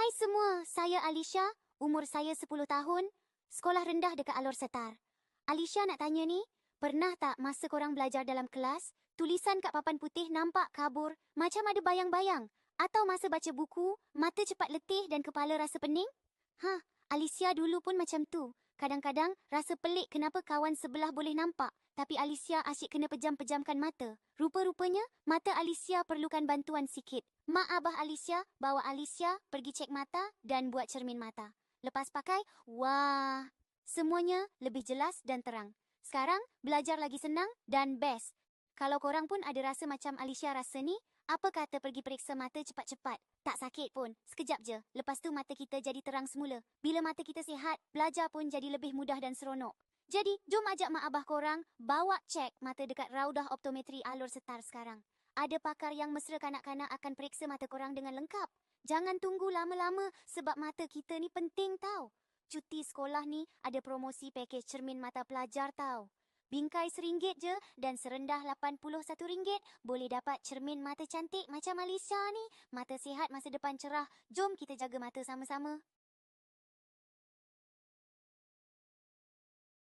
Hai semua, saya Alisha, umur saya 10 tahun, sekolah rendah dekat Alor Setar. Alisha nak tanya ni, pernah tak masa korang belajar dalam kelas, tulisan kat papan putih nampak kabur, macam ada bayang-bayang? Atau masa baca buku, mata cepat letih dan kepala rasa pening? Alicia dulu pun macam tu. Kadang-kadang rasa pelik kenapa kawan sebelah boleh nampak, tapi Alicia asyik kena pejam-pejamkan mata. Rupa-rupanya, mata Alicia perlukan bantuan sikit. Mak abah Alicia bawa Alicia pergi cek mata dan buat cermin mata. Lepas pakai, wah, semuanya lebih jelas dan terang. Sekarang, belajar lagi senang dan best. Kalau korang pun ada rasa macam Alicia rasa ni, apa kata pergi periksa mata cepat-cepat? Tak sakit pun, sekejap je. Lepas tu mata kita jadi terang semula. Bila mata kita sihat, belajar pun jadi lebih mudah dan seronok. Jadi, jom ajak mak abah korang bawa cek mata dekat Raudah Optometri Alor Setar sekarang. Ada pakar yang mesra kanak-kanak akan periksa mata korang dengan lengkap. Jangan tunggu lama-lama sebab mata kita ni penting tau. Cuti sekolah ni ada promosi pakej cermin mata pelajar tau. Bingkai RM1 je dan serendah RM81 boleh dapat cermin mata cantik macam Alicia ni. Mata sihat, masa depan cerah. Jom kita jaga mata sama-sama.